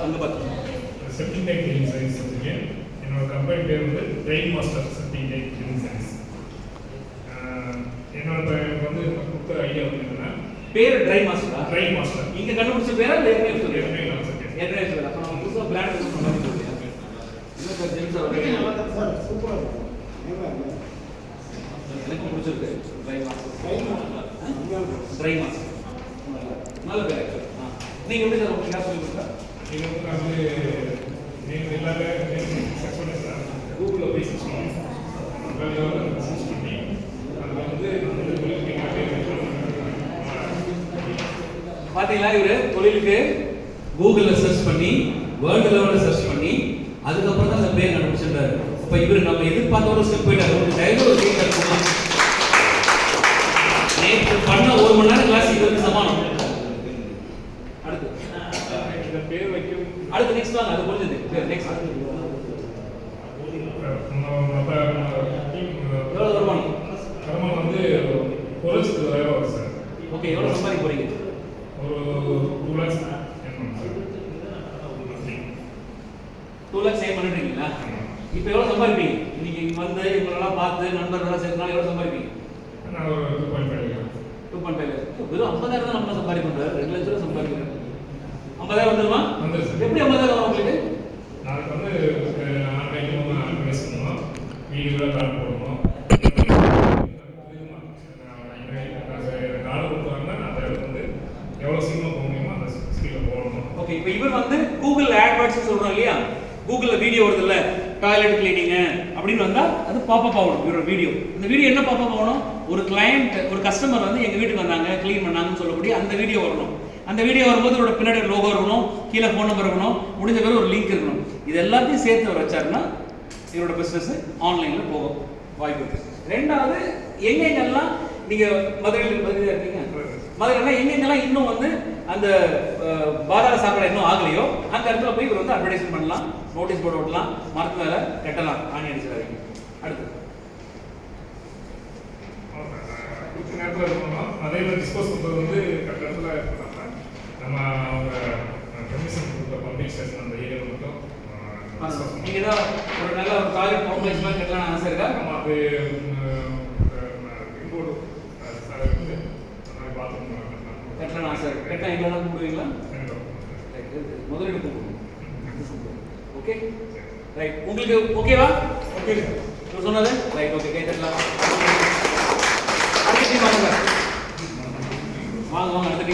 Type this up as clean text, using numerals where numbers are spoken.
அங்கே பார்த்து செப்டிங் type cleaning service வச்சுருக்கேன். என்னோட கம்பெனி பேர் வந்து drain master septic type cleaning service. என்னோட வந்து கொடுத்த ஐடியா வந்து என்னன்னா பேர் ட்ரை மாஸ்டரா? Try master. இங்கே கண்டுபிடிச்ச பேரா இல்லை ஏற்கனவே சொல்லி? ஏற்கனவே நான் வச்சுருக்கேன். ஏற்கனவே சொல்லி அப்போ நம்ம புதுசாக பிளான் யூஸ் பண்ண மாதிரி சொல்லியா? இல்லை சார் ஜென்ஸ் அவர் சூப்பராக எனக்கு பிடிச்சிருக்கு ட்ரை மாஸ்டர். ட்ரை மாஸ்டர் நல்ல பேர் ஆக்சுவலி. நீங்கள் எப்படி சார் உங்களுக்கு யார் சொல்லி கொடுத்தா? இது வந்து நான் வந்து நீங்கள் எல்லாரும் செக் பண்ணேன் சார். கூகுளில் போய் சர்ச் பண்ணி சர்ச் பண்ணி அதில் வந்து பார்த்தீங்களா, இவர் தொழிலுக்கு கூகுளில் சர்ச் பண்ணி வேர்ல்டு லெவலில் சர்ச் பண்ணி அதுக்கப்புறம் தான் அந்த பேர் கண்டுபிடிச்சிருந்தாரு. இப்போ இவர் நம்ம எதிர்பார்த்த ஒரு ஸ்டெப் போயிட்டார். ஒரு டைவர் ஒரு கேட்க இருக்குமா நேற்று பண்ண 1 மணி நேரம் கிளாஸ் இதற்கு சமானம். அடுத்து இந்த பேர் வைக்கும் அடுத்து நெக்ஸ்ட் வாங்க. அது புரிஞ்சது பேர் நெக்ஸ்ட் எவ்வளோ வருமானம்? வருமானம் வந்து 1,00,000 வரும் சார். ஓகே, எவ்வளோ சம்பாதிக்க போறீங்க? ஒரு 2 lakhs என்ன சார்? 2 lakhs சேவ் பண்ணிட்டீங்களா? இப்போ எவ்வளோ சம்பாதிப்பீங்க? இன்னைக்கு வந்து இவங்களெல்லாம் பார்த்து நண்பர்களெல்லாம் சேர்த்துனாலும் எவ்வளோ சம்பாதிப்பீங்க? நான் ஒரு 2.5 lakhs. 2.5 lakhs. வெறும் 50,000 தான் நம்ம சம்பாதிக்கிறோம். 2 லட்சம் ரூபா சம்பாதிக்கிறோம். 50,000 வந்துருமா? வந்துருச்சு. எப்படி 50,000 வரும் உங்களுக்கு? நாளைக்கு வந்து ஆன்லைன் ஆர்கனைஸ் பண்ணணும், வீடியோலாம் கால் போடணும். கால் கொடுத்தாங்கன்னா அதை வந்து எவ்வளோ சீக்கிரம் போக முடியுமோ அந்த ஸ்பீடில் போடணும். ஓகே, இப்போ இவர் வந்து கூகுள் ஆட்வர்ட்ஸ் சொல்றோம் இல்லையா? கூகுளில் வீடியோ வருது இல்லை, டாய்லெட் கிளீனிங்கு அப்படின்னு வந்தால் அது பாப்பப் ஆகணும். இவரோட வீடியோ, இந்த வீடியோ என்ன பாப்பப் ஆகணும்? ஒரு கிளையண்ட், ஒரு கஸ்டமர் வந்து எங்கள் வீட்டுக்கு வந்தாங்க, க்ளீன் பண்ணாங்கன்னு சொல்லக்கூடிய அந்த வீடியோ வரணும். அந்த வீடியோ வரும்போது இதோட பின்னாடி லோகோ இருக்கணும், கீழே ஃபோன் நம்பர் இருக்கணும், முடிஞ்ச பிறகு ஒரு லிங்க் இருக்கணும். இது எல்லாத்தையும் சேர்த்து அவர் வச்சாருன்னா இவரோட பிஸ்னஸ் ஆன்லைனில் போகும் வாய்ப்பு இருக்கு. ரெண்டாவது, எங்கெங்கெல்லாம் நீங்கள் மதுரையில் இருக்கீங்க, மதுரையில் எங்கெங்கெல்லாம் இன்னும் வந்து அந்த பாதாள சாக்கடை இன்னும் ஆகலையோ அந்த இடத்துல போய் இவர் வந்து அட்வர்டைஸ்மெண்ட் பண்ணலாம், நோட்டீஸ் போர்டு ஓட்டலாம், மரத்து மேலே கட்டலாம். ஆணி அடிச்சிடாதீங்க. அடுத்து குறித்த நேரத்தில் இருக்கணும். அதே மாதிரி டிஸ்போஸ் பண்ணுறது வந்து கரெக்ட் இடத்துல இருக்கணும். நம்ம அவங்க பெர்மிஷன் கொடுத்த பப்ளிக் ஸ்டேஷன் அந்த ஏரியாவில் மட்டும் நீங்கள் தான் ஒரு நல்ல ஒரு டாய்லெட் காம்ப்ளெக்ஸ் மாதிரி கட்டலாம் ஆசை இருக்கா? நம்ம அது இம்போர்ட் சார் வந்து பாத்ரூம் கட்டலாம் ஆசை இருக்கு. கட்டலாம் எங்கெல்லாம் கூப்பிடுவீங்களா? முதலீடு கூப்பிடுவோம். Okay right. உங்களுக்கு ஓகேவா? ஓகே சார் சொன்னது ரைட். ஓகே, கை தட்டலாம். அடுத்த டீம் வாங்க, வாங்க அடுத்த டீம்.